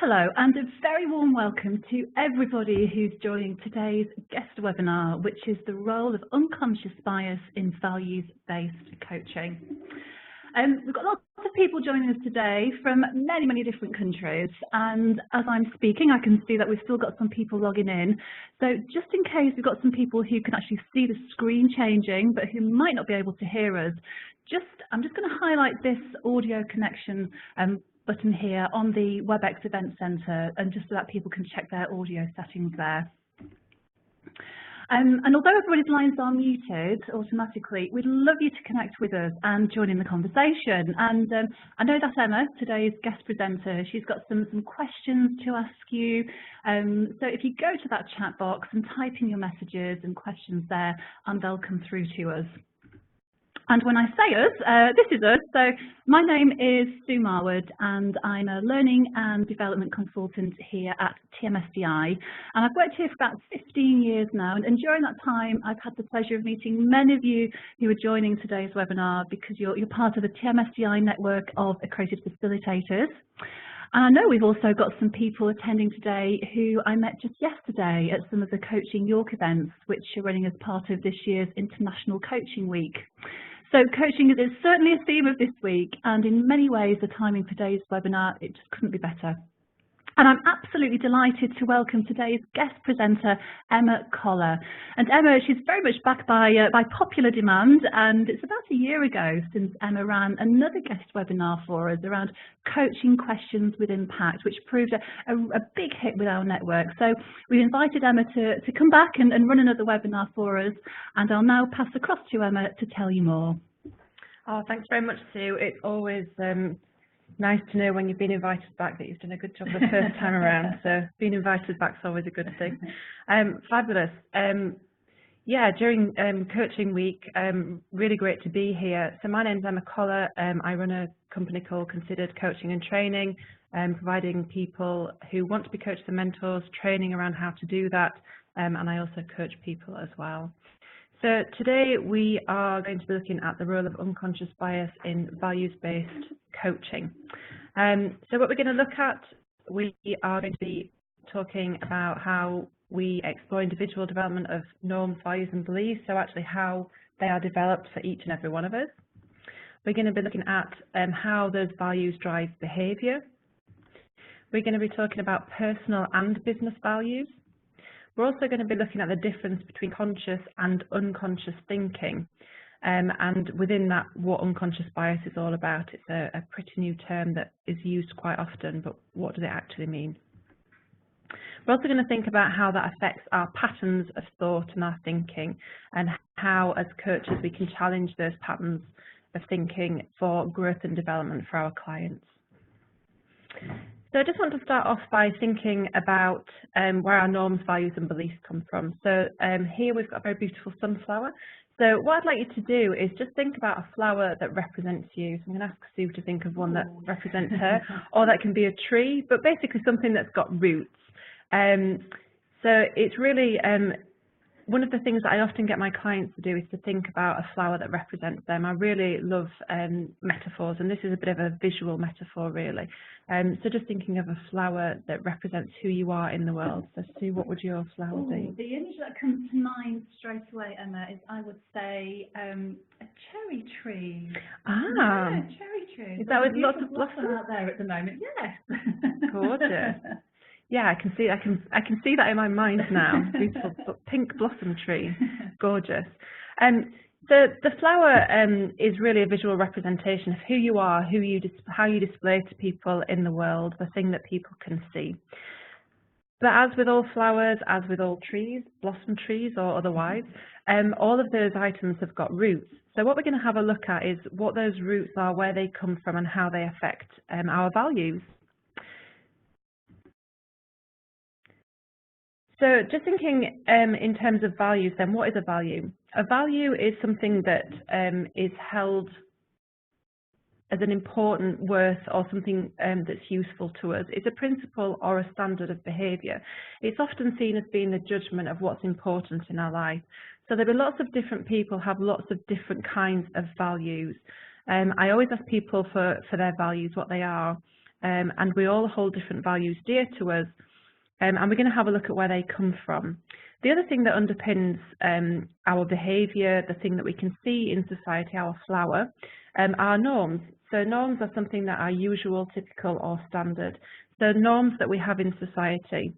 Hello and a very warm welcome to everybody who's joining today's guest webinar, which is the role of unconscious bias in values-based coaching. We've got lots of people joining us today from many different countries, and as I'm speaking I can see that we've still got some people logging in. So just in case we've got some people who can actually see the screen changing but who might not be able to hear us, I'm just going to highlight this audio connection button here on the WebEx Event Centre, and just so that people can check their audio settings there. And although everybody's lines are muted automatically, we'd love you to connect with us and join in the conversation. And I know that Emma, today's guest presenter, she's got some questions to ask you. So if you go to that chat box and type in your messages and questions there, and they'll come through to us. And when I say us, this is us. So my name is Sue Marwood and I'm a learning and development consultant here at TMSDI. And I've worked here for about 15 years now. And during that time, I've had the pleasure of meeting many of you who are joining today's webinar because you're part of the TMSDI network of accredited facilitators. And I know we've also got some people attending today who I met just yesterday at some of the Coaching York events, which are running as part of this year's International Coaching Week. So coaching is certainly a theme of this week, and in many ways the timing for today's webinar, it just couldn't be better. And I'm absolutely delighted to welcome today's guest presenter, Emma Coller. And Emma, she's very much back by popular demand, and it's about a year ago since Emma ran another guest webinar for us around coaching questions with impact, which proved a big hit with our network. So we've invited Emma to come back and run another webinar for us, and I'll now pass across to Emma to tell you more. Oh, thanks very much, Sue. It's always nice to know when you've been invited back that you've done a good job the first time around. So being invited back is always a good thing. Fabulous. Yeah, during Coaching Week, really great to be here. So my name's Emma Coller. I run a company called Considered Coaching and Training, providing people who want to be coaches and mentors training around how to do that, and I also coach people as well. So today we are going to be looking at the role of unconscious bias in values-based coaching. So what we're going to look at, we are going to be talking about how we explore individual development of norms, values and beliefs, so actually how they are developed for each and every one of us. We're going to be looking at how those values drive behaviour. We're going to be talking about personal and business values. We're also going to be looking at the difference between conscious and unconscious thinking, and within that, what unconscious bias is all about. It's a pretty new term that is used quite often, but what does it actually mean? We're also going to think about how that affects our patterns of thought and our thinking, and how, as coaches, we can challenge those patterns of thinking for growth and development for our clients. So I just want to start off by thinking about where our norms, values and beliefs come from. So here we've got a very beautiful sunflower. So what I'd like you to do is just think about a flower that represents you. So I'm going to ask Sue to think of one that represents her, or that can be a tree, but basically something that's got roots. So it's really one of the things that I often get my clients to do is to think about a flower that represents them. I really love metaphors, and this is a bit of a visual metaphor, really. So just thinking of a flower that represents who you are in the world. So Sue, what would your flower be? The image that comes to mind straight away, Emma, is I would say a cherry tree. Ah, yeah, cherry tree. Is that with lots of blossom out there at the moment? Yes. Gorgeous. Yeah, I can see that in my mind now. Beautiful pink blossom tree, gorgeous. So the flower is really a visual representation of who you are, how you display to people in the world, the thing that people can see. But as with all flowers, as with all trees, blossom trees or otherwise, all of those items have got roots. So what we're going to have a look at is what those roots are, where they come from, and how they affect our values. So just thinking in terms of values then, what is a value? A value is something that is held as an important worth or something that's useful to us. It's a principle or a standard of behaviour. It's often seen as being the judgment of what's important in our life. So there'll be lots of different people have lots of different kinds of values. I always ask people for their values, what they are. and we all hold different values dear to us, and we're going to have a look at where they come from. The other thing that underpins our behaviour, the thing that we can see in society, our flower, are norms. So norms are something that are usual, typical or standard. So norms that we have in society.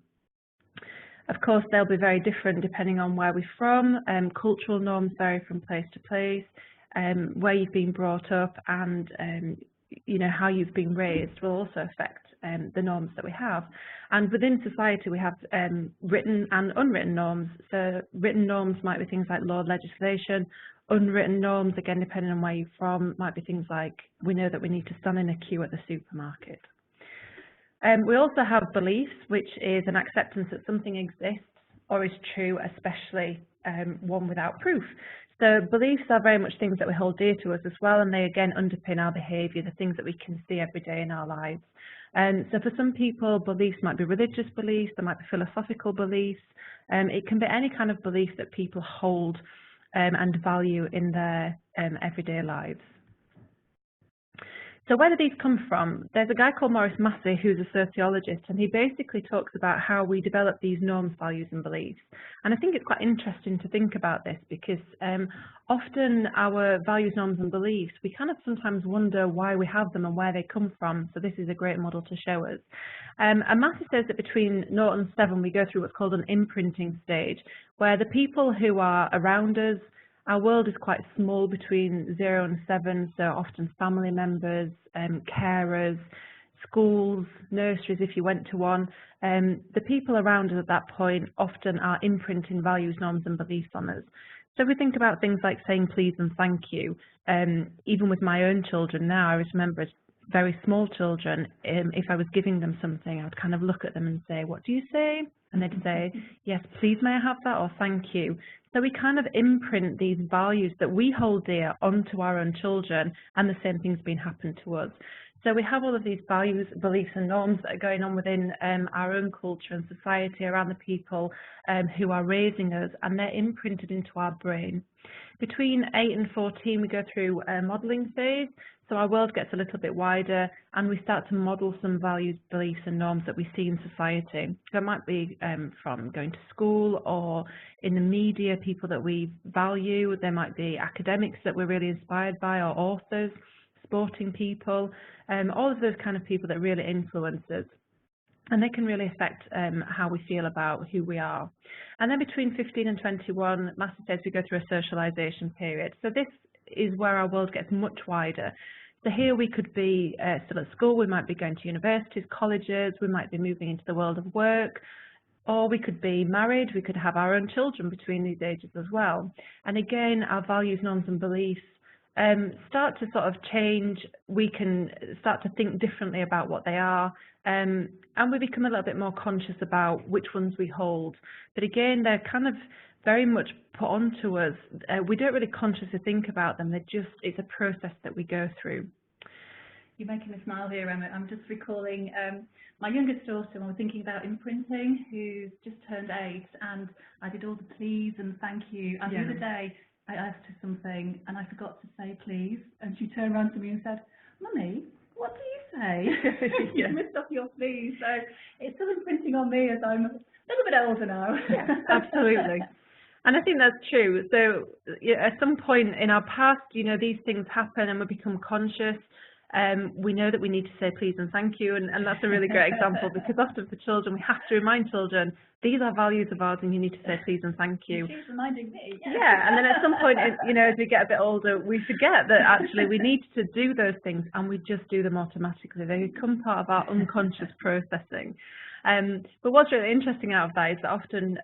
Of course, they'll be very different depending on where we're from. Cultural norms vary from place to place. Where you've been brought up and how you've been raised will also affect the norms that we have. And within society, we have written and unwritten norms. So written norms might be things like law, legislation. Unwritten norms, again, depending on where you're from, might be things like we know that we need to stand in a queue at the supermarket. We also have beliefs, which is an acceptance that something exists or is true, especially one without proof. So beliefs are very much things that we hold dear to us as well, and they again underpin our behaviour, the things that we can see every day in our lives. So for some people, beliefs might be religious beliefs, there might be philosophical beliefs. It can be any kind of belief that people hold and value in their everyday lives. So where do these come from? There's a guy called Maurice Massey who's a sociologist, and he basically talks about how we develop these norms, values and beliefs. And I think it's quite interesting to think about this because often our values, norms and beliefs, we kind of sometimes wonder why we have them and where they come from. So this is a great model to show us. And Massey says that between 0 and 7 we go through what's called an imprinting stage, where the people who are around us, our world is quite small between 0 and 7, so often family members, carers, schools, nurseries if you went to one. The people around us at that point often are imprinting values, norms and beliefs on us. So if we think about things like saying please and thank you, even with my own children now, I remember as very small children, if I was giving them something, I would kind of look at them and say, what do you say? And they'd say, yes, please may I have that, or thank you. So we kind of imprint these values that we hold dear onto our own children, and the same thing's been happened to us. So we have all of these values, beliefs and norms that are going on within our own culture and society around the people who are raising us, and they're imprinted into our brain. Between 8 and 14, we go through a modelling phase. So our world gets a little bit wider and we start to model some values, beliefs and norms that we see in society. So it might be from going to school or in the media, people that we value. There might be academics that we're really inspired by, or authors, sporting people, all of those kind of people that really influence us. And they can really affect how we feel about who we are. And then between 15 and 21, Massey says we go through a socialisation period. So this is where our world gets much wider. So here we could be still at school, we might be going to universities, colleges, we might be moving into the world of work, or we could be married, we could have our own children between these ages as well. And again, our values, norms and beliefs start to sort of change. We can start to think differently about what they are, and we become a little bit more conscious about which ones we hold. But again, they're kind of very much put onto us. We don't really consciously think about them. It's a process that we go through. You're making me smile here, Emma. I'm just recalling my youngest daughter when we're thinking about imprinting, who's just turned 8, and I did all the please and thank you. And the other day, I asked her something and I forgot to say please, and she turned around to me and said, Mummy, what do you say? You missed off your please. So it's still imprinting on me as I'm a little bit older now. Yeah, absolutely. And I think that's true. So at some point in our past, these things happen and we become conscious. We know that we need to say please and thank you, and that's a really great example, because often for children, we have to remind children, these are values of ours and you need to say please and thank you. She's reminding me. Yeah, and then at some point, as we get a bit older, we forget that actually we need to do those things and we just do them automatically. They become part of our unconscious processing. But what's really interesting out of that is that often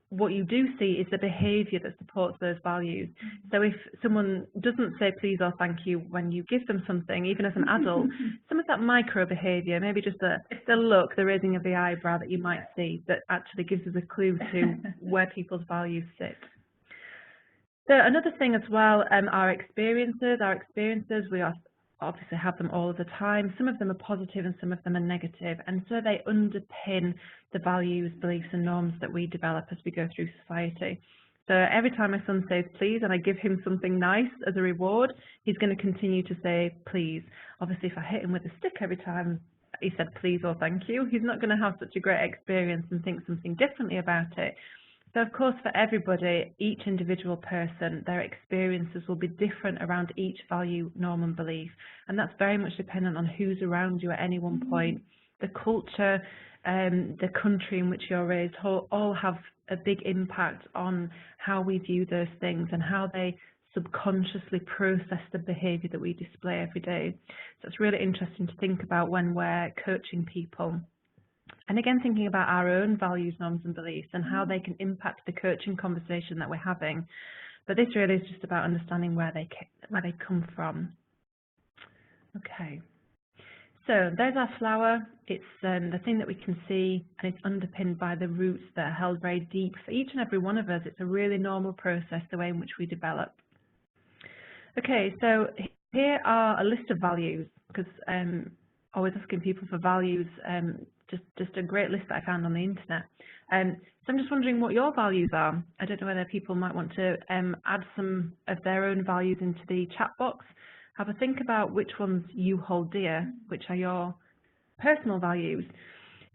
what you do see is the behaviour that supports those values. So if someone doesn't say please or thank you when you give them something, even as an adult, some of that micro behaviour, maybe just the look, the raising of the eyebrow that you might see, that actually gives us a clue to where people's values sit. So another thing as well, our experiences. We obviously have them all the time. Some of them are positive and some of them are negative, and so they underpin the values, beliefs and norms that we develop as we go through society. So every time my son says please and I give him something nice as a reward, he's going to continue to say please. Obviously if I hit him with a stick every time he said please or thank you. He's not going to have such a great experience and think something differently about it. So of course, for everybody, each individual person, their experiences will be different around each value, norm and belief. And that's very much dependent on who's around you at any one point. The culture, the country in which you're raised, all have a big impact on how we view those things and how they subconsciously process the behaviour that we display every day. So it's really interesting to think about when we're coaching people. And again, thinking about our own values, norms and beliefs and how they can impact the coaching conversation that we're having. But this really is just about understanding where they come from. Okay. So there's our flower. It's the thing that we can see, and it's underpinned by the roots that are held very deep. For each and every one of us, it's a really normal process, the way in which we develop. Okay, so here are a list of values, because always asking people for values, just a great list that I found on the internet. So I'm just wondering what your values are. I don't know whether people might want to add some of their own values into the chat box. Have a think about which ones you hold dear, which are your personal values.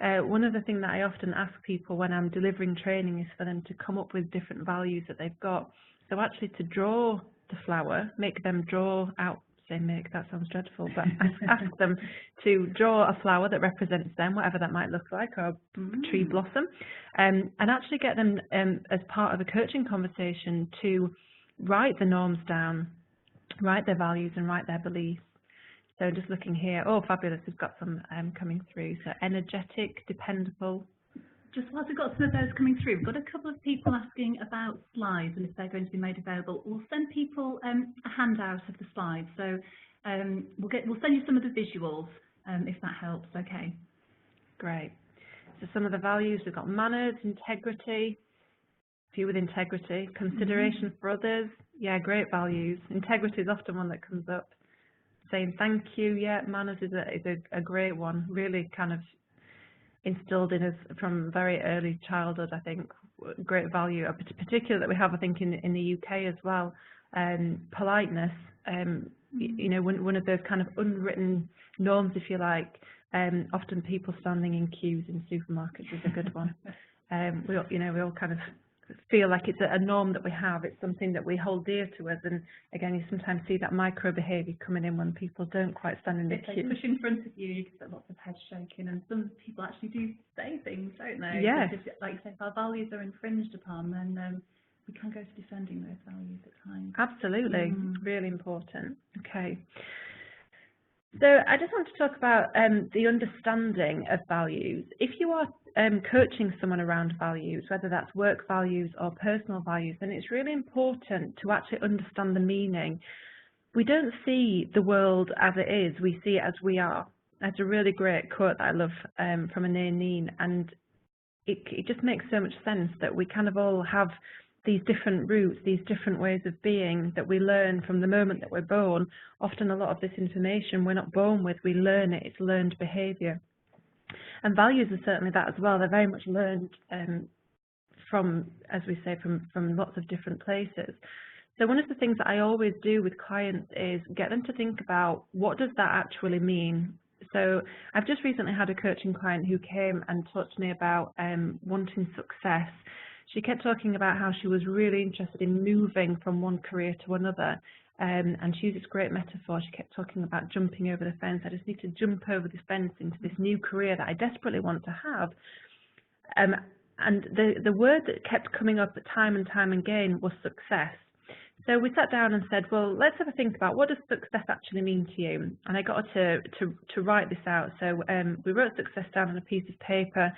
One of the things that I often ask people when I'm delivering training is for them to come up with different values that they've got. So actually to draw the flower, make them draw out, say make, that sounds dreadful, but ask them to draw a flower that represents them, whatever that might look like, or a tree blossom, and actually get them as part of a coaching conversation to write the norms down, write their values and write their beliefs. So just looking here, oh fabulous, we've got some coming through. So energetic, dependable. Just whilst we've got some of those coming through, we've got a couple of people asking about slides and if they're going to be made available. We'll send people a handout of the slides. So we'll send you some of the visuals if that helps. Okay. Great. So some of the values, we've got manners, integrity, a few with integrity, consideration for others. Yeah, great values. Integrity is often one that comes up. Saying thank you, yeah, manners is a great one. Really kind of instilled in us from very early childhood, I think. Great value, particularly that we have, I think, in the UK as well. Politeness, you know, one of those kind of unwritten norms, if you like. Often people standing in queues in supermarkets is a good one. We all kind of feel like it's a norm that we have. It's something that we hold dear to us, and again, you sometimes see that micro behaviour coming in when people don't quite stand in the queue. If they push in front of you, you get lots of head shaking, and some people actually do say things, don't they? Yes. If, like you say, if our values are infringed upon, then we can go to defending those values at times. Absolutely, really important. Okay. So I just want to talk about the understanding of values. If you are coaching someone around values, whether that's work values or personal values, then it's really important to actually understand the meaning. We don't see the world as it is, we see it as we are. That's a really great quote that I love from Anais Nin, and it just makes so much sense that we kind of all have these different roots, these different ways of being that we learn from the moment that we're born. Often a lot of this information we're not born with, we learn it, it's learned behaviour. And values are certainly that as well. They're very much learned from, as we say, from lots of different places. So one of the things that I always do with clients is get them to think about, what does that actually mean? So I've just recently had a coaching client who came and talked to me about wanting success. She kept talking about how she was really interested in moving from one career to another. And she used this great metaphor. She kept talking about jumping over the fence. I just need to jump over this fence into this new career that I desperately want to have. And the word that kept coming up time and time again was success. So we sat down and said, well, let's have a think about, what does success actually mean to you? And I got her to write this out. So we wrote success down on a piece of paper,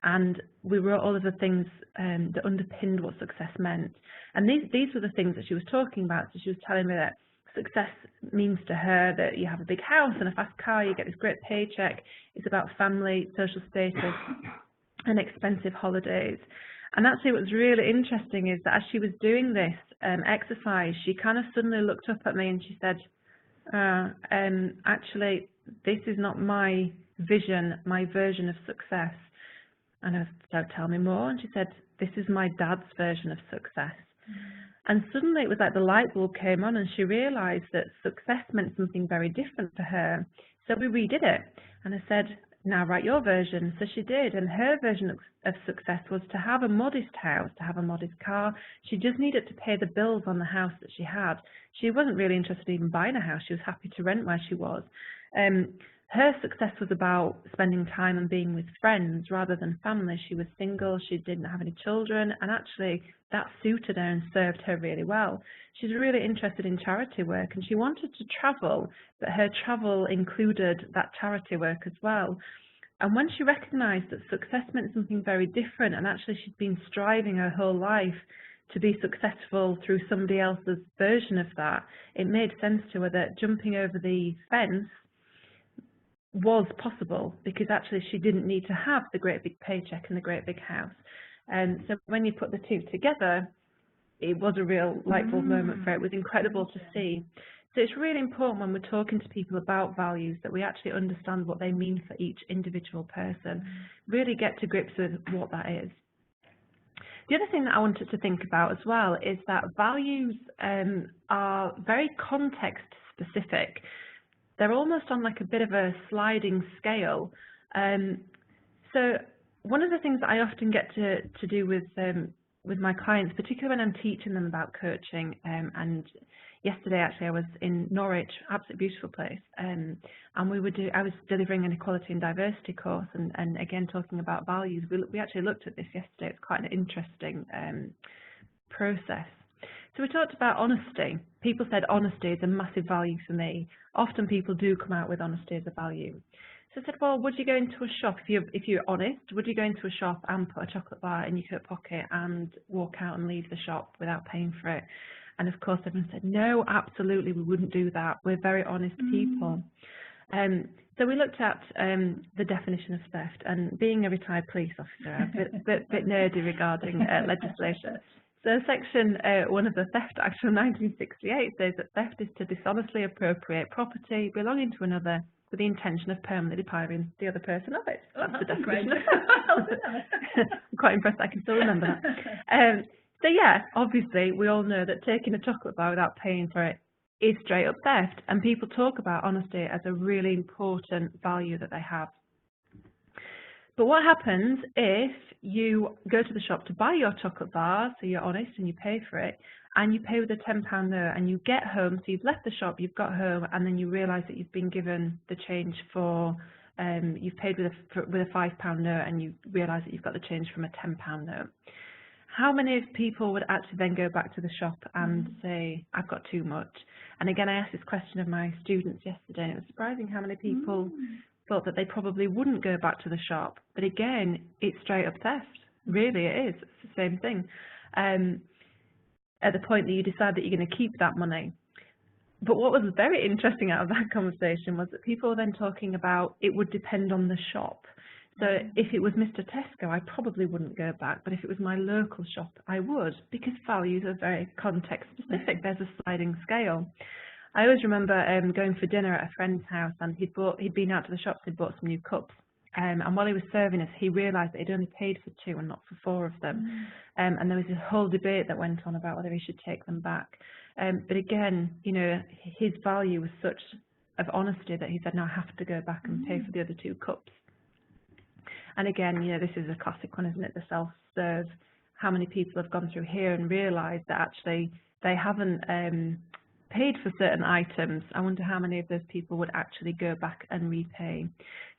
and we wrote all of the things that underpinned what success meant. And these were the things that she was talking about. So she was telling me that success means to her that you have a big house and a fast car, you get this great paycheck. It's about family, social status, and expensive holidays. And actually what was really interesting is that as she was doing this exercise, she kind of suddenly looked up at me and she said, actually, this is not my vision, my version of success. And I said, tell me more. And she said, this is my dad's version of success. And suddenly it was like the light bulb came on, and she realised that success meant something very different for her. So we redid it. And I said, now write your version. So she did, and her version of success was to have a modest house, to have a modest car. She just needed to pay the bills on the house that she had. She wasn't really interested in even buying a house. She was happy to rent where she was. Her success was about spending time and being with friends rather than family. She was single, she didn't have any children, and actually that suited her and served her really well. She's really interested in charity work, and she wanted to travel, but her travel included that charity work as well. And when she recognised that success meant something very different, and actually she'd been striving her whole life to be successful through somebody else's version of that, it made sense to her that jumping over the fence was possible, because actually she didn't need to have the great big paycheck and the great big house. And so when you put the two together, it was a real light bulb moment for her. It was incredible to see. So it's really important when we're talking to people about values that we actually understand what they mean for each individual person, really get to grips with what that is. The other thing that I wanted to think about as well is that values are very context specific. They're almost on like a bit of a sliding scale. So one of the things that I often get to do with my clients, particularly when I'm teaching them about coaching, and yesterday actually I was in Norwich, absolutely beautiful place, and I was delivering an equality and diversity course, and again talking about values. We actually looked at this yesterday. It's quite an interesting process. So we talked about honesty. People said honesty is a massive value for me. Often people do come out with honesty as a value. So I said, well, would you go into a shop, if you're honest, would you go into a shop and put a chocolate bar in your coat pocket and walk out and leave the shop without paying for it? And of course everyone said, no, absolutely, we wouldn't do that. We're very honest people. So we looked at the definition of theft, and being a retired police officer, a bit nerdy regarding legislation. So Section 1 of the Theft Act of 1968 says that theft is to dishonestly appropriate property belonging to another with the intention of permanently depriving the other person of it. That's the definition. I'm quite impressed I can still remember that. So yeah, obviously we all know that taking a chocolate bar without paying for it is straight up theft, and people talk about honesty as a really important value that they have. But what happens if you go to the shop to buy your chocolate bar, so you're honest and you pay for it, and you pay with a £10 note, and you get home, so you've left the shop, you've got home, and then you realise that you've been given the change for, you've paid with a £5 note, and you realise that you've got the change from a £10 note. How many people would actually then go back to the shop and say, I've got too much? And again, I asked this question of my students yesterday, and it was surprising how many people thought that they probably wouldn't go back to the shop. But again, it's straight up theft. Really, it is. It's the same thing. At the point that you decide that you're going to keep that money. But what was very interesting out of that conversation was that people were then talking about it would depend on the shop. So if it was Mr. Tesco, I probably wouldn't go back, but if it was my local shop, I would, because values are very context specific. There's a sliding scale. I always remember going for dinner at a friend's house, and he'd been out to the shops, he'd bought some new cups, and while he was serving us, he realised that he'd only paid for 2 and not for 4 of them, and there was this whole debate that went on about whether he should take them back. But again, you know, his value was such of honesty that he said, no, I have to go back and pay for the other 2 cups. And again, you know, this is a classic one, isn't it? The self-serve. How many people have gone through here and realised that actually they haven't paid for certain items? I wonder how many of those people would actually go back and repay.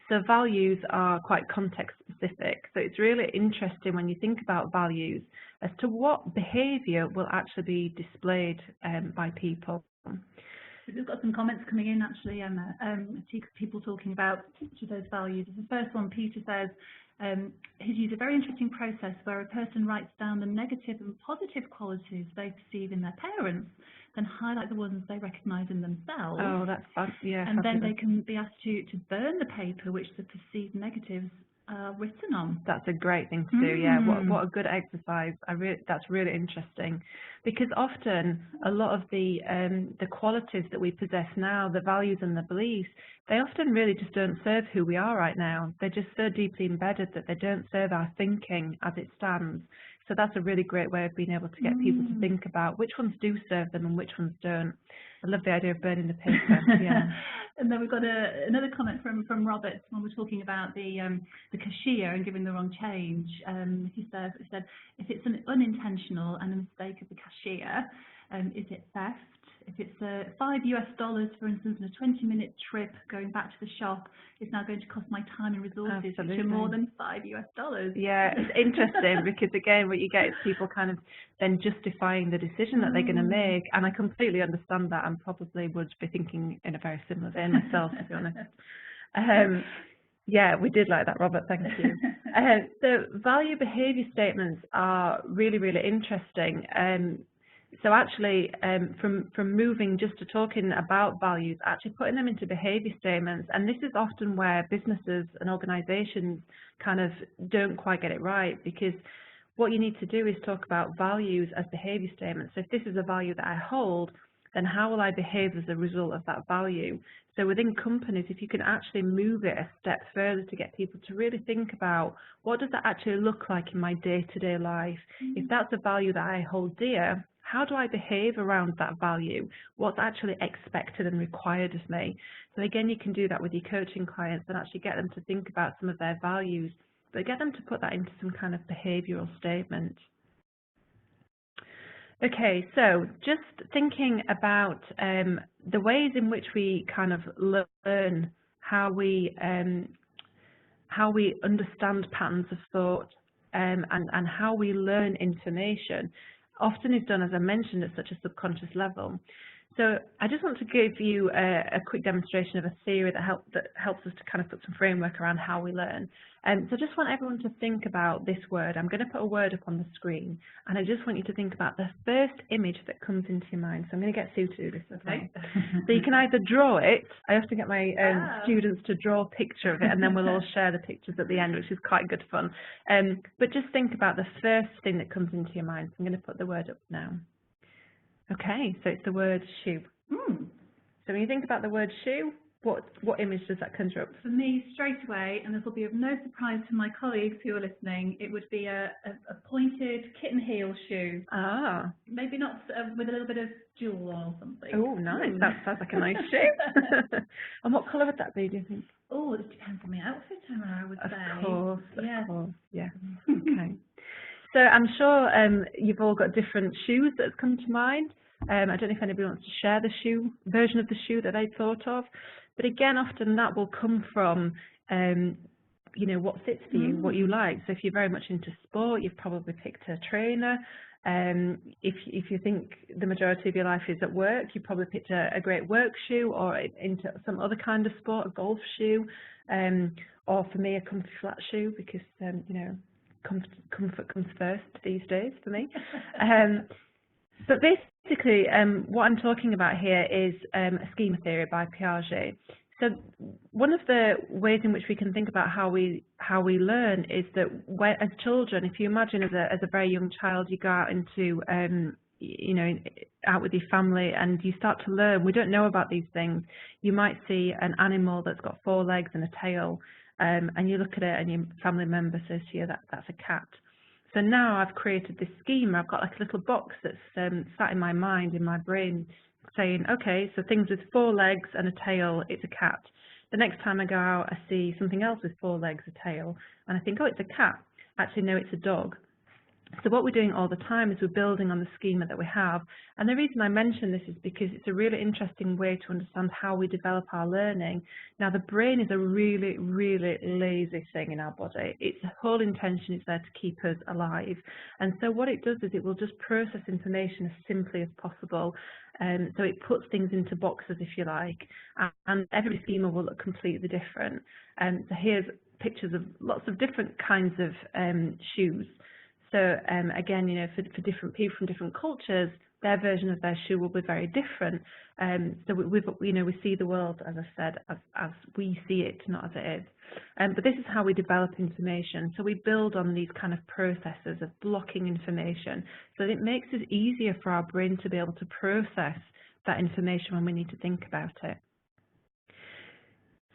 So values are quite context specific. So it's really interesting when you think about values as to what behaviour will actually be displayed by people. We've got some comments coming in actually, Emma, people talking about each of those values. The first one, Peter says, he's used a very interesting process where a person writes down the negative and positive qualities they perceive in their parents, then highlight the ones they recognise in themselves. Oh, that's fun. Yeah. And then they can be asked to burn the paper which the perceived negatives are written on. That's a great thing to do. Yeah. What a good exercise. That's really interesting, because often a lot of the qualities that we possess now, the values and the beliefs, they often really just don't serve who we are right now. They're just so deeply embedded that they don't serve our thinking as it stands. So that's a really great way of being able to get people to think about which ones do serve them and which ones don't. I love the idea of burning the paper. Yeah. And then we've got another comment from Robert when we're talking about the cashier and giving the wrong change. He said, if it's an unintentional and a mistake of the cashier, is it theft? If it's $5, for instance, and a 20-minute trip going back to the shop is now going to cost my time and resources, which are more than $5. Yeah, it's interesting because again, what you get is people kind of then justifying the decision that they're going to make, and I completely understand that, and probably would be thinking in a very similar vein myself, to be honest. Yeah, we did like that, Robert. Thank you. So value behaviour statements are really, really interesting. So actually, from moving just to talking about values, actually putting them into behaviour statements, and this is often where businesses and organisations kind of don't quite get it right, because what you need to do is talk about values as behaviour statements. So if this is a value that I hold, then how will I behave as a result of that value? So within companies, if you can actually move it a step further to get people to really think about what does that actually look like in my day-to-day life? If that's a value that I hold dear, how do I behave around that value? What's actually expected and required of me? So again, you can do that with your coaching clients and actually get them to think about some of their values, but get them to put that into some kind of behavioural statement. Okay, so just thinking about the ways in which we kind of learn how we understand patterns of thought and how we learn information often is done, as I mentioned, at such a subconscious level. So I just want to give you a quick demonstration of a theory that helps us to kind of put some framework around how we learn. So I just want everyone to think about this word. I'm going to put a word up on the screen, and I just want you to think about the first image that comes into your mind. So I'm going to get Sue to do this, okay? So you can either draw it. I often get my students to draw a picture of it, and then we'll all share the pictures at the end, which is quite good fun. But just think about the first thing that comes into your mind. So I'm going to put the word up now. Okay, so it's the word shoe. So when you think about the word shoe, what image does that conjure up? For me, straight away, and this will be of no surprise to my colleagues who are listening, it would be a pointed kitten heel shoe. Ah. Maybe not with a little bit of jewel or something. Oh, nice. That sounds like a nice shoe. And what colour would that be, do you think? Oh, it depends on the outfit, Emma, I would say. Of course, yeah. Okay. So I'm sure you've all got different shoes that have come to mind. I don't know if anybody wants to share the version of the shoe that they thought of. But again, often that will come from, you know, what fits for you, what you like. So if you're very much into sport, you've probably picked a trainer. If you think the majority of your life is at work, you probably picked a great work shoe, or into some other kind of sport, a golf shoe, or for me, a comfy flat shoe, because, you know, comfort comes first these days for me. But basically, what I'm talking about here is a schema theory by Piaget. So one of the ways in which we can think about how we learn is that as children, if you imagine as a very young child, you go out into you know, out with your family and you start to learn. We don't know about these things. You might see an animal that's got 4 legs and a tail, and you look at it and your family member says to you that's a cat. So now I've created this schema. I've got like a little box that's sat in my mind, in my brain, saying, okay, so things with 4 legs and a tail, it's a cat. The next time I go out, I see something else with 4 legs, a tail, and I think, oh, it's a cat. Actually, no, it's a dog. So what we're doing all the time is we're building on the schema that we have. And the reason I mention this is because it's a really interesting way to understand how we develop our learning. Now, the brain is a really, really lazy thing in our body. Its whole intention is there to keep us alive. And so what it does is it will just process information as simply as possible. So it puts things into boxes, if you like, and every schema will look completely different. So here's pictures of lots of different kinds of shoes. So again, you know, for different people from different cultures, their version of their shoe will be very different. So we see the world, as I said, as we see it, not as it is. But this is how we develop information. So we build on these kind of processes of blocking information, so that it makes it easier for our brain to be able to process that information when we need to think about it.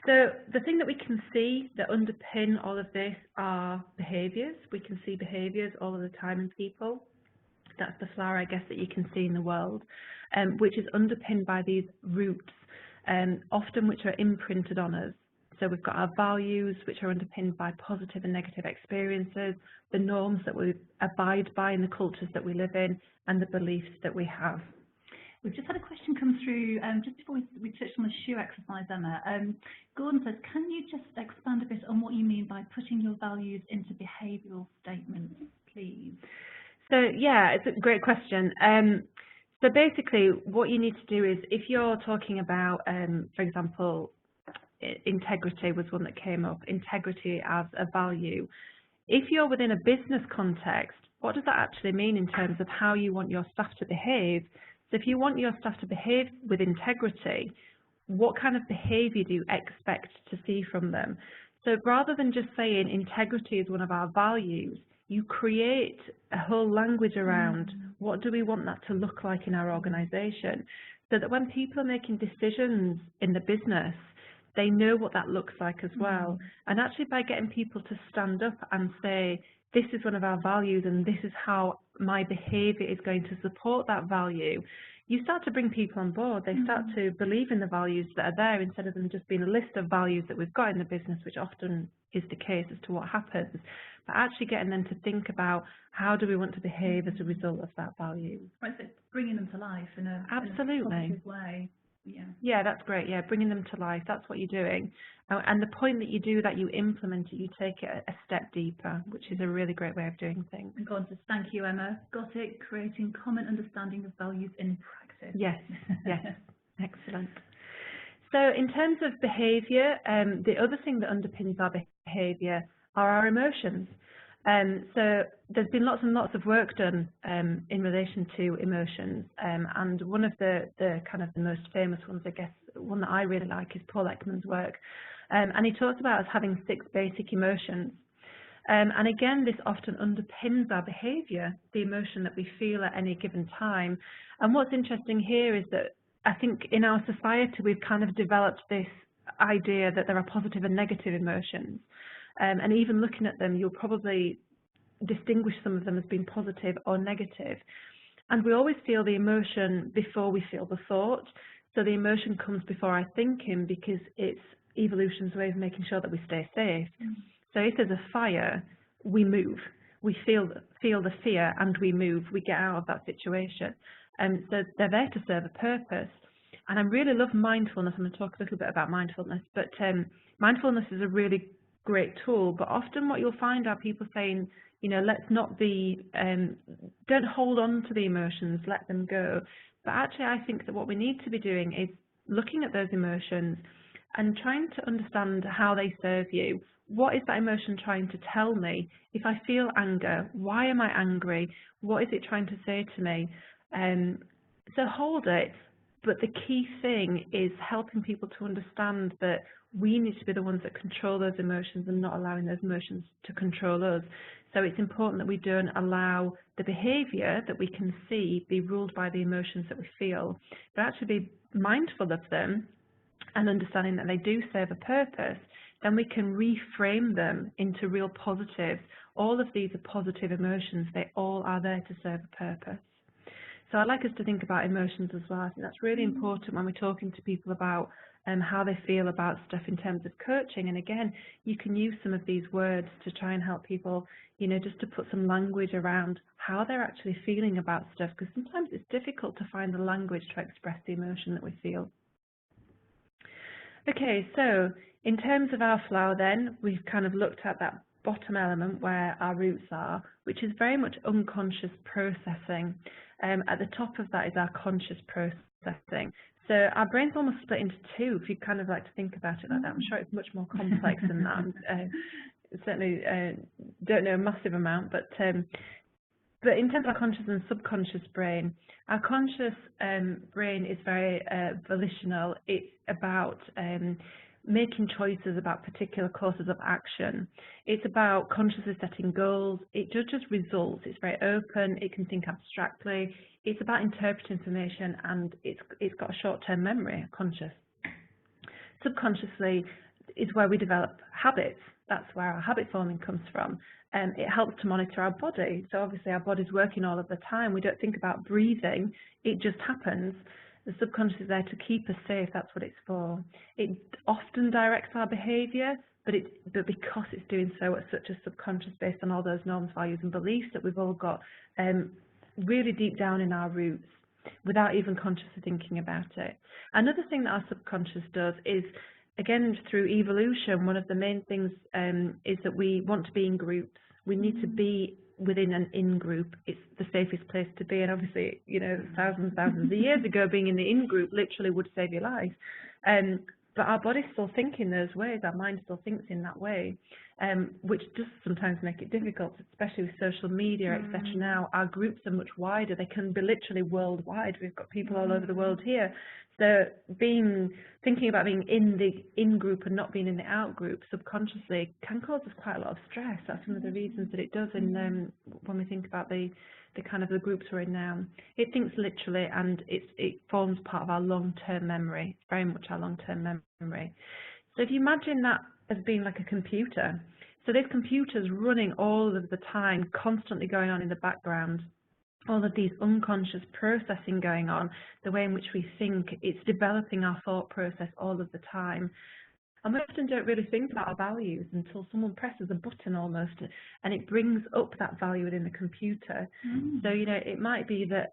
So the thing that we can see that underpin all of this are behaviours. We can see behaviours all of the time in people. That's the flower, I guess, that you can see in the world, which is underpinned by these roots, often which are imprinted on us. So we've got our values, which are underpinned by positive and negative experiences, the norms that we abide by in the cultures that we live in, and the beliefs that we have. We've just had a question come through just before we touched on the shoe exercise, Emma. Gordon says, can you just expand a bit on what you mean by putting your values into behavioural statements, please? So yeah, it's a great question. So basically what you need to do is, if you're talking about, for example, integrity was one that came up, integrity as a value. If you're within a business context, what does that actually mean in terms of how you want your staff to behave? So if you want your staff to behave with integrity, what kind of behaviour do you expect to see from them? So rather than just saying integrity is one of our values, you create a whole language around what do we want that to look like in our organisation, so that when people are making decisions in the business, they know what that looks like as well. And actually by getting people to stand up and say, this is one of our values and this is how my behaviour is going to support that value, you start to bring people on board. They start to believe in the values that are there, instead of them just being a list of values that we've got in the business, which often is the case as to what happens, but actually getting them to think about how do we want to behave as a result of that value. Right, so bringing them to life in a positive way. Yeah, that's great. Yeah, bringing them to life. That's what you're doing. And the point that you do that, you implement it, you take it a step deeper, which is a really great way of doing things. And Gordon says, thank you, Emma. Got it. Creating common understanding of values in practice. Yes, yes. Excellent. So in terms of behaviour, the other thing that underpins our behaviour are our emotions. So there's been lots and lots of work done in relation to emotions, and one of the kind of the most famous ones, I guess, one that I really like is Paul Ekman's work, and he talks about us having 6 basic emotions. And again, this often underpins our behaviour, the emotion that we feel at any given time. And what's interesting here is that I think in our society we've kind of developed this idea that there are positive and negative emotions. And even looking at them, you'll probably distinguish some of them as being positive or negative. And we always feel the emotion before we feel the thought. So the emotion comes before our thinking, because it's evolution's way of making sure that we stay safe. So if there's a fire, we move. We feel the fear and we move. We get out of that situation. So they're there to serve a purpose. And I really love mindfulness. I'm going to talk a little bit about mindfulness. But mindfulness is a really great tool. But often what you'll find are people saying, you know, let's not be, don't hold on to the emotions, let them go. But actually I think that what we need to be doing is looking at those emotions and trying to understand how they serve you. What is that emotion trying to tell me? If I feel anger, why am I angry? What is it trying to say to me? So hold it, but the key thing is helping people to understand that we need to be the ones that control those emotions and not allowing those emotions to control us. So it's important that we don't allow the behaviour that we can see be ruled by the emotions that we feel, but actually be mindful of them and understanding that they do serve a purpose. Then we can reframe them into real positives. All of these are positive emotions. They all are there to serve a purpose. So I'd like us to think about emotions as well. I think that's really important when we're talking to people about how they feel about stuff in terms of coaching. And again, you can use some of these words to try and help people, you know, just to put some language around how they're actually feeling about stuff, because sometimes it's difficult to find the language to express the emotion that we feel. Okay, so in terms of our flower then, we've kind of looked at that bottom element where our roots are, which is very much unconscious processing. At the top of that is our conscious processing. So our brain's almost split into 2, if you kind of like to think about it like that. I'm sure it's much more complex than that. Certainly don't know a massive amount, but in terms of our conscious and subconscious brain, our conscious brain is very volitional. It's about making choices about particular courses of action. It's about consciously setting goals. It judges results. It's very open. It can think abstractly. It's about interpreting information, and it's got a short-term memory, conscious. Subconsciously, is where we develop habits. That's where our habit forming comes from. It helps to monitor our body. So obviously our body's working all of the time. We don't think about breathing. It just happens. The subconscious is there to keep us safe. That's what it's for. It often directs our behaviour, but because it's doing so at such a subconscious, based on all those norms, values and beliefs that we've all got really deep down in our roots, without even consciously thinking about it. Another thing that our subconscious does is, again, through evolution, one of the main things is that we want to be in groups. We need to be within an in-group. It's the safest place to be. And obviously, you know, thousands of years ago, being in the in-group literally would save your life. But our body's still thinking those ways. Our mind still thinks in that way, which does sometimes make it difficult, especially with social media, etc. Now, our groups are much wider. They can be literally worldwide. We've got people all over the world here. So thinking about being in the in-group and not being in the out-group subconsciously can cause us quite a lot of stress. That's one of the reasons that it does when we think about the kind of the groups we're in now. It thinks literally, and it forms part of our long-term memory. It's very much our long-term memory. So if you imagine that as being like a computer, so this computer's running all of the time, constantly going on in the background, all of these unconscious processing going on, the way in which we think, it's developing our thought process all of the time. And we often don't really think about our values until someone presses a button almost, and it brings up that value within the computer. So, you know, it might be that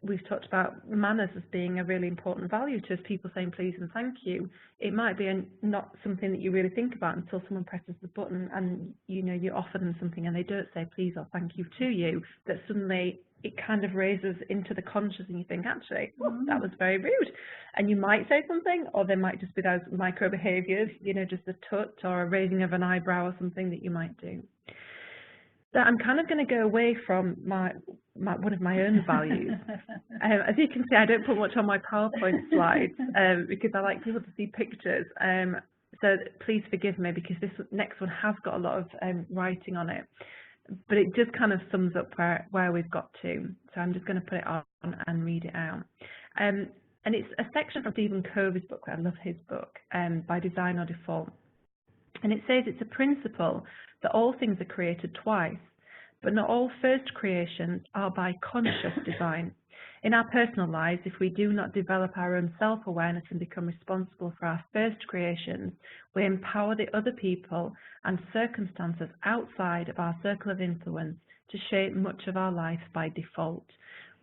we've talked about manners as being a really important value to us, people saying please and thank you. It might be not something that you really think about until someone presses the button and, you know, you offer them something and they don't say please or thank you to you, that suddenly it kind of raises into the conscious and you think, actually, that was very rude. And you might say something, or there might just be those micro behaviours, you know, just a tut or a raising of an eyebrow or something that you might do. So I'm kind of going to go away from one of my own values. As you can see, I don't put much on my PowerPoint slides because I like people to see pictures. So please forgive me because this next one has got a lot of writing on it. But it just kind of sums up where we've got to. So I'm just going to put it on and read it out. And it's a section from Stephen Covey's book. I love his book, By Design or Default. And it says it's a principle that all things are created twice, but not all first creations are by conscious design. In our personal lives, if we do not develop our own self-awareness and become responsible for our first creations, we empower the other people and circumstances outside of our circle of influence to shape much of our life by default.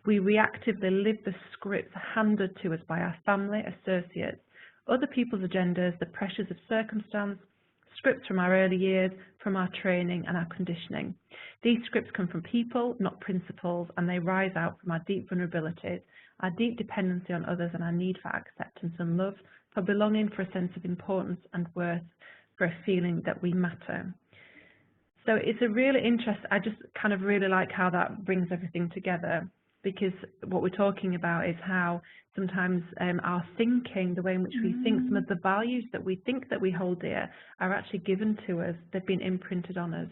We reactively live the scripts handed to us by our family, associates, other people's agendas, the pressures of circumstance, scripts from our early years, from our training and our conditioning. These scripts come from people, not principles, and they rise out from our deep vulnerabilities, our deep dependency on others and our need for acceptance and love, for belonging, for a sense of importance and worth, for a feeling that we matter. So it's a really interesting, I just kind of really like how that brings everything together, because what we're talking about is how sometimes our thinking, the way in which we think, some of the values that we think that we hold dear are actually given to us. They've been imprinted on us.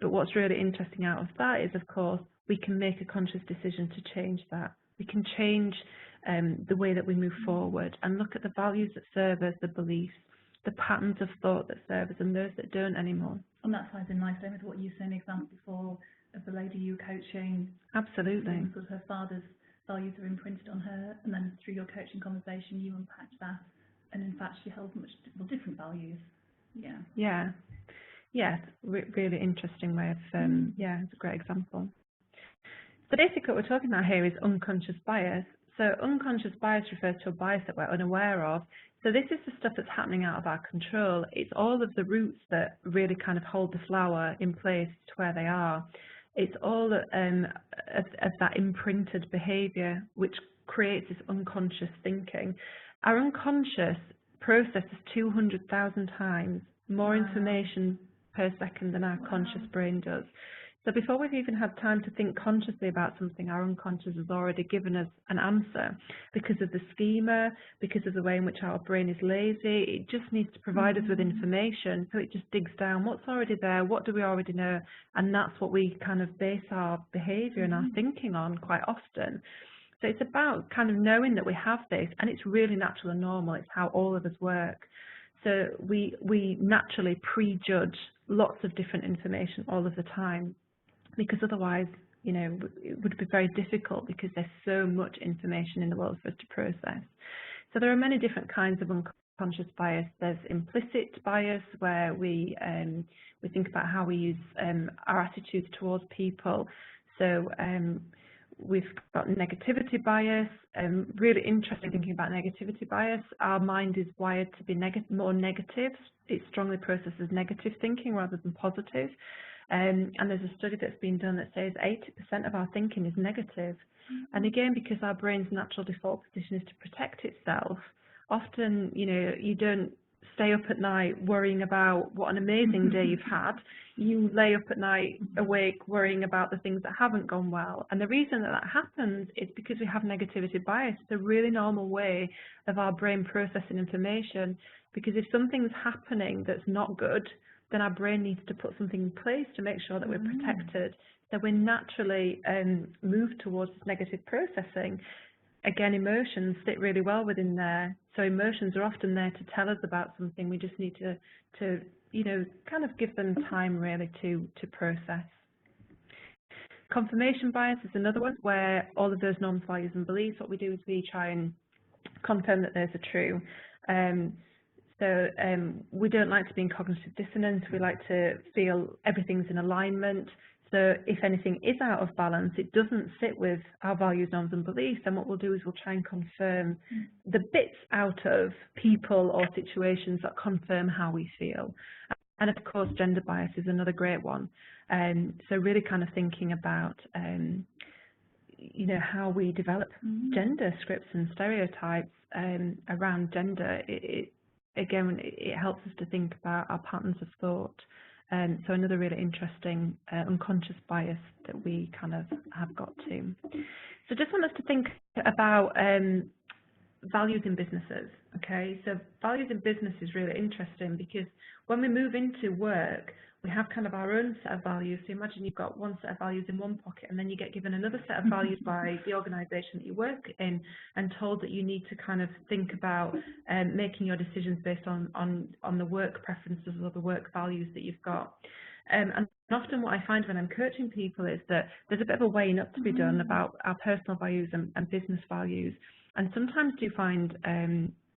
But what's really interesting out of that is, of course, we can make a conscious decision to change that. We can change the way that we move forward and look at the values that serve us, the beliefs, the patterns of thought that serve us and those that don't anymore. And that ties in nicely with what you said, an example before of the lady you were coaching. Absolutely. Because her father's values are imprinted on her, and then through your coaching conversation you unpacked that, and in fact she holds much different values. Really interesting way of it's a great example. So basically what we're talking about here is unconscious bias. So unconscious bias refers to a bias that we're unaware of. So this is the stuff that's happening out of our control. It's all of the roots that really kind of hold the flower in place to where they are. It's all of that imprinted behaviour which creates this unconscious thinking. Our unconscious processes 200,000 times more information per second than our conscious brain does. So before we've even had time to think consciously about something, our unconscious has already given us an answer because of the schema, because of the way in which our brain is lazy. It just needs to provide us with information, so it just digs down what's already there, what do we already know, and that's what we kind of base our behaviour and our thinking on quite often. So it's about kind of knowing that we have this, and it's really natural and normal. It's how all of us work. So we naturally prejudge lots of different information all of the time, because otherwise, you know, it would be very difficult because there's so much information in the world for us to process. So there are many different kinds of unconscious bias. There's implicit bias, where we think about how we use our attitudes towards people. So we've got negativity bias. Really interesting thinking about negativity bias. Our mind is wired to be more negative. It strongly processes negative thinking rather than positive. And there's a study that's been done that says 80% of our thinking is negative. And again, because our brain's natural default position is to protect itself, often, you know, you don't stay up at night worrying about what an amazing day you've had. You lay up at night awake worrying about the things that haven't gone well. And the reason that that happens is because we have negativity bias. It's a really normal way of our brain processing information, because if something's happening that's not good, then our brain needs to put something in place to make sure that we're protected. So we naturally move towards negative processing. Again, emotions fit really well within there. So emotions are often there to tell us about something. We just need to you know, kind of give them time really to process. Confirmation bias is another one, where all of those norms, values and beliefs, what we do is we try and confirm that those are true. So we don't like to be in cognitive dissonance. We like to feel everything's in alignment. So if anything is out of balance, it doesn't sit with our values, norms and beliefs, then what we'll do is we'll try and confirm the bits out of people or situations that confirm how we feel. And of course, gender bias is another great one. So really kind of thinking about you know, how we develop gender scripts and stereotypes around gender. Again, it helps us to think about our patterns of thought. So another really interesting unconscious bias that we kind of have got to. So just want us to think about values in businesses. Okay, so values in business is really interesting, because when we move into work, we have kind of our own set of values. So imagine you've got one set of values in one pocket, and then you get given another set of values by the organisation that you work in, and told that you need to kind of think about making your decisions based on the work preferences or the work values that you've got. And often what I find when I'm coaching people is that there's a bit of a weighing up to be done about our personal values and business values. And sometimes do find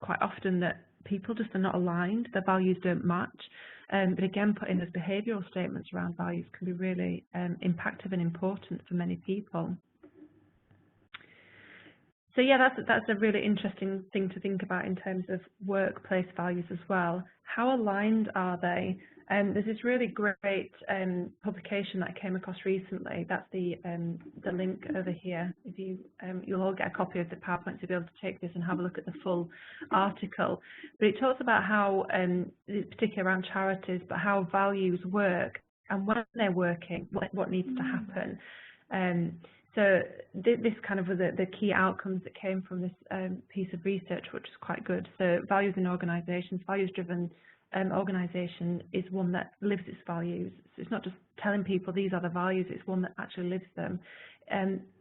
quite often that people just are not aligned, their values don't match. But again, putting those behavioural statements around values can be really impactful and important for many people. So yeah, that's a really interesting thing to think about in terms of workplace values as well. How aligned are they? There's this really great publication that I came across recently. That's the link over here. If you'll all get a copy of the PowerPoint to be able to take this and have a look at the full article. But it talks about how, particularly around charities, but how values work and when they're working, what needs to happen. So this kind of was the key outcomes that came from this piece of research, which is quite good. So values in organisations, values-driven organisation is one that lives its values. So it's not just telling people these are the values, it's one that actually lives them.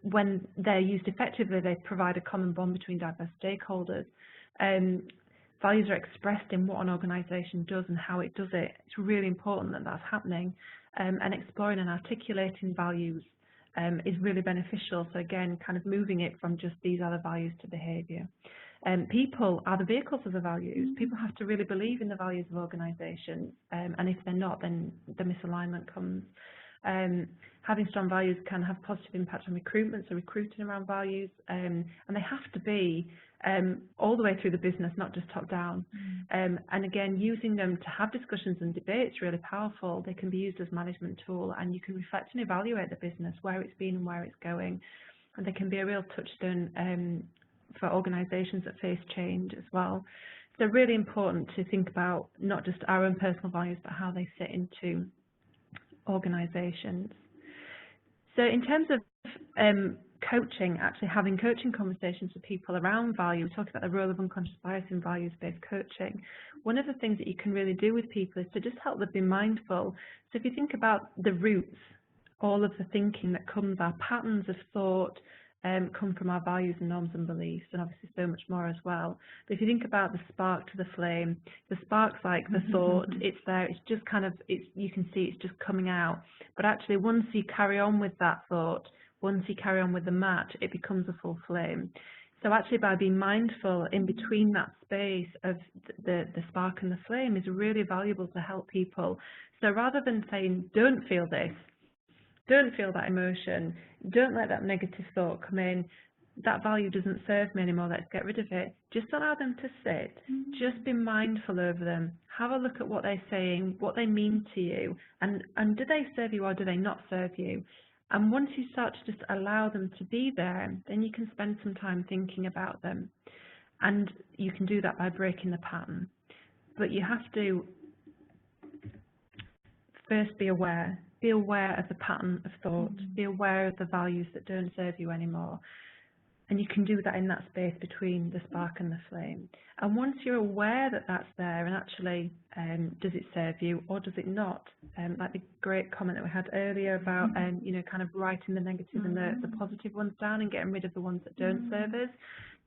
When they're used effectively, they provide a common bond between diverse stakeholders. Values are expressed in what an organisation does and how it does it. It's really important that that's happening, and exploring and articulating values is really beneficial. So again, kind of moving it from just these are the values to behaviour. People are the vehicles of the values. People have to really believe in the values of organisations, and if they're not, then the misalignment comes. Having strong values can have positive impact on recruitment, so recruiting around values, and they have to be all the way through the business, not just top down. And again, using them to have discussions and debates is really powerful. They can be used as management tool, and you can reflect and evaluate the business, where it's been and where it's going. And they can be a real touchstone for organisations that face change as well. So really important to think about not just our own personal values, but how they fit into organisations. So in terms of coaching, actually having coaching conversations with people around value, we talked about the role of unconscious bias in values-based coaching. One of the things that you can really do with people is to just help them be mindful. So if you think about the roots, all of the thinking that comes, our patterns of thought, come from our values and norms and beliefs, and obviously so much more as well. But if you think about the spark to the flame, the spark's like the thought, it's there, it's just kind of, you can see it's just coming out. But actually, once you carry on with that thought, once you carry on with the match, it becomes a full flame. So actually, by being mindful in between that space of the spark and the flame is really valuable to help people. So rather than saying, don't feel this, don't feel that emotion, don't let that negative thought come in, that value doesn't serve me anymore, let's get rid of it. Just allow them to sit. Just be mindful over them. Have a look at what they're saying, what they mean to you, and do they serve you or do they not serve you? And once you start to just allow them to be there, then you can spend some time thinking about them. And you can do that by breaking the pattern. But you have to first be aware. Be aware of the pattern of thought. Be aware of the values that don't serve you anymore. And you can do that in that space between the spark and the flame. And once you're aware that that's there, and actually, does it serve you or does it not? Like the great comment that we had earlier about, you know, kind of writing the negative and the positive ones down and getting rid of the ones that don't serve us,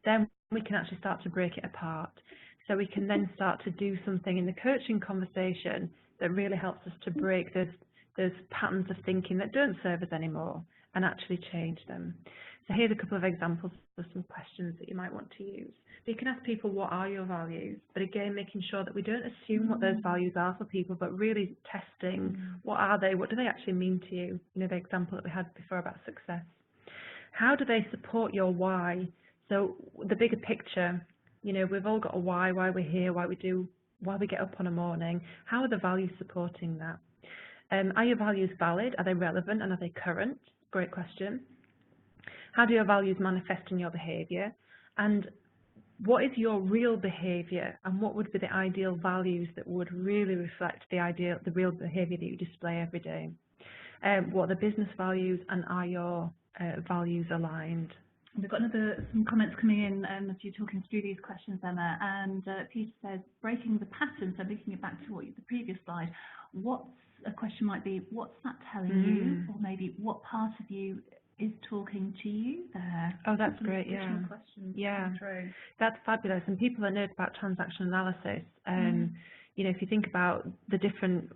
then we can actually start to break it apart. So we can then start to do something in the coaching conversation that really helps us to break those patterns of thinking that don't serve us anymore and actually change them. So here's a couple of examples of some questions that you might want to use. So you can ask people, what are your values? But again, making sure that we don't assume what those values are for people, but really testing, what are they? What do they actually mean to you? You know, the example that we had before about success. How do they support your why? So the bigger picture, you know, we've all got a why we're here, why we get up on a morning. How are the values supporting that? Are your values valid? Are they relevant and are they current? Great question. How do your values manifest in your behaviour? And what is your real behaviour? And what would be the ideal values that would really reflect the real behaviour that you display every day? What are the business values, and are your values aligned? We've got some comments coming in as you're talking through these questions, Emma, and Peter says, breaking the pattern, so linking it back to the previous slide, a question might be, what's that telling you? Or maybe what part of you is talking to you there? Oh, that's great, yeah. Yeah, that's fabulous. And people that know about transaction analysis, you know, if you think about the different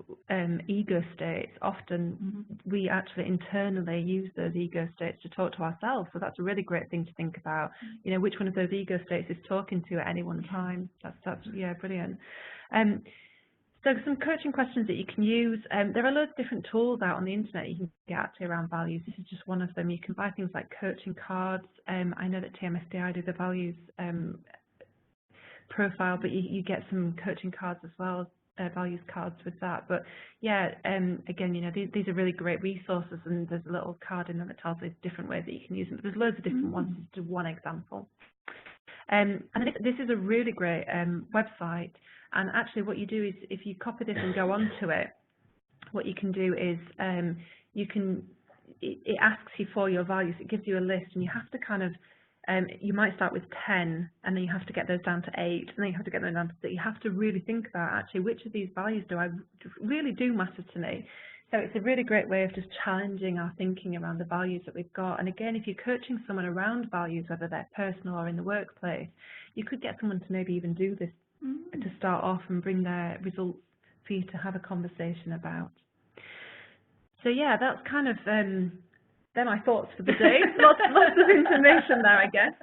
ego states, often we actually internally use those ego states to talk to ourselves. So that's a really great thing to think about. You know, which one of those ego states is talking to you at any one time? That's yeah, brilliant. So some coaching questions that you can use. There are loads of different tools out on the internet you can get actually around values. This is just one of them. You can buy things like coaching cards. I know that TMSDI do the values profile, but you get some coaching cards as well, values cards with that. But yeah, again, you know, these are really great resources, and there's a little card in them that tells you different ways that you can use them. But there's loads of different ones. This is one example. And this is a really great website. And actually what you do is, if you copy this and go onto it, what you can do is it asks you for your values. It gives you a list, and you have to kind of, you might start with 10, and then you have to get those down to 8, and then you have to get them down to 6. You have to really think about, actually, which of these values really do matter to me. So it's a really great way of just challenging our thinking around the values that we've got. And again, if you're coaching someone around values, whether they're personal or in the workplace, you could get someone to maybe even do this to start off and bring their results for you to have a conversation about. So yeah, that's kind of they're my thoughts for the day. lots of information there, I guess.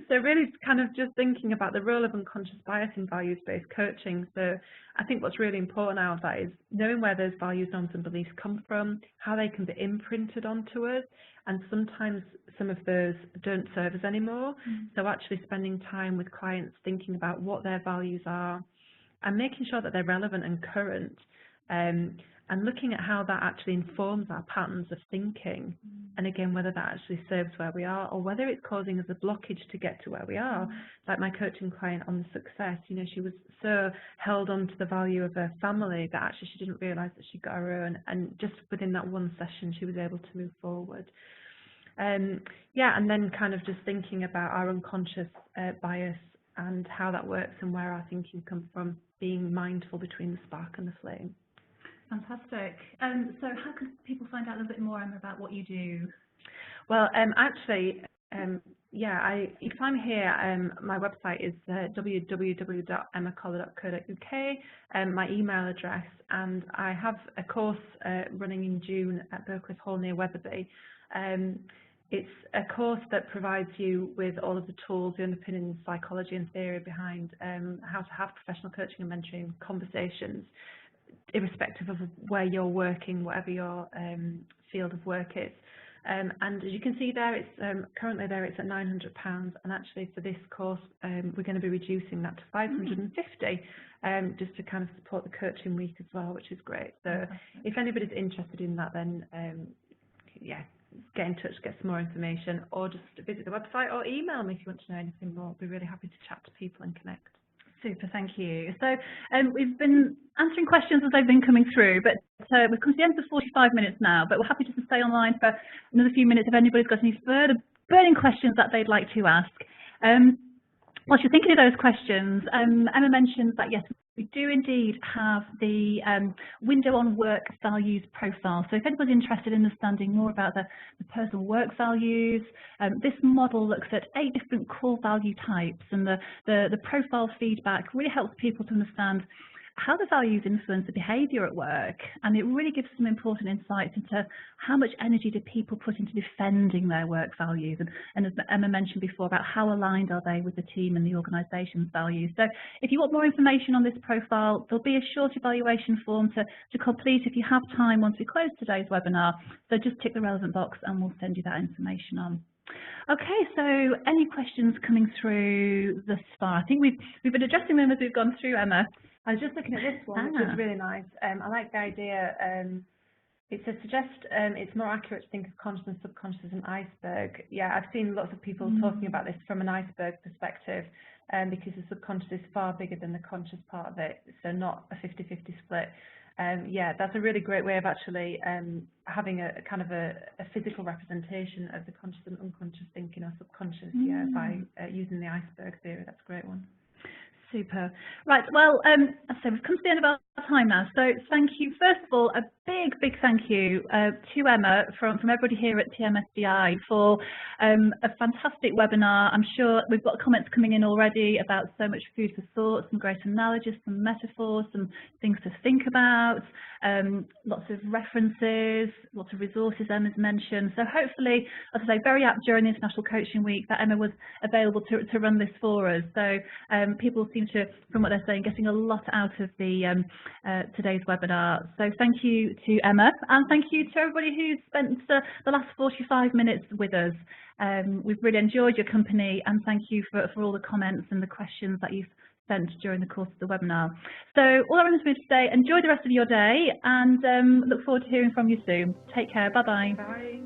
So really kind of just thinking about the role of unconscious bias in values-based coaching. So I think what's really important out of that is knowing where those values, norms and beliefs come from, how they can be imprinted onto us, and sometimes some of those don't serve us anymore. So actually spending time with clients thinking about what their values are and making sure that they're relevant and current, and looking at how that actually informs our patterns of thinking, and again, whether that actually serves where we are or whether it's causing us a blockage to get to where we are. Like my coaching client on the success, you know, she was so held on to the value of her family that actually she didn't realise that she got her own, and just within that one session she was able to move forward. Yeah, and then kind of just thinking about our unconscious bias and how that works and where our thinking comes from, being mindful between the spark and the flame. Fantastic. So how can people find out a little bit more, Emma, about what you do? Well, actually, yeah, you can find me here. My website is www.emmacoller.co.uk, my email address, and I have a course running in June at Berkeley Hall near Wetherby. It's a course that provides you with all of the tools, the underpinning psychology and theory behind how to have professional coaching and mentoring conversations, irrespective of where you're working, whatever your field of work is. And as you can see there, it's currently there, it's at £900, and actually for this course we're going to be reducing that to £550, just to kind of support the coaching week as well, which is great. So if anybody's interested in that, then yeah, get in touch, get some more information, or just visit the website or email me if you want to know anything more. I'll be really happy to chat to people and connect. Super, thank you. So we've been answering questions as they've been coming through, but we've come to the end of the 45 minutes now, but we're happy just to stay online for another few minutes if anybody's got any further burning questions that they'd like to ask. Whilst you're thinking of those questions, Emma mentioned that, yes, we do indeed have the window on work values profile. So if anybody's interested in understanding more about the personal work values, this model looks at 8 different core value types, and the profile feedback really helps people to understand how the values influence the behaviour at work, and it really gives some important insights into how much energy do people put into defending their work values, and as Emma mentioned before, about how aligned are they with the team and the organisation's values. So if you want more information on this profile, there'll be a short evaluation form to complete if you have time once we close today's webinar, so just tick the relevant box and we'll send you that information on. Okay, so any questions coming through thus far? I think we've been addressing them as we've gone through, Emma. I was just looking at this one, which is really nice. I like the idea. It says suggest it's more accurate to think of conscious and subconscious as an iceberg. Yeah, I've seen lots of people talking about this from an iceberg perspective, because the subconscious is far bigger than the conscious part of it, so not a 50-50 split. Yeah, that's a really great way of actually having a kind of a physical representation of the conscious and unconscious thinking or subconscious, yeah, by using the iceberg theory. That's a great one. Super. Right, well, so we've come to the end of our time now, so thank you. First of all, a big thank you to Emma from everybody here at TMSDI for a fantastic webinar. I'm sure we've got comments coming in already about so much food for thought, some great analogies, some metaphors, some things to think about, lots of references, lots of resources Emma's mentioned. So hopefully, as I say, very apt during the International Coaching Week that Emma was available to run this for us. So people seem to, from what they're saying, getting a lot out of the today's webinar. So thank you to Emma, and thank you to everybody who's spent the last 45 minutes with us. We've really enjoyed your company, and thank you for all the comments and the questions that you've sent during the course of the webinar. So all I want to say, enjoy the rest of your day, and look forward to hearing from you soon. Take care. Bye-bye. Bye.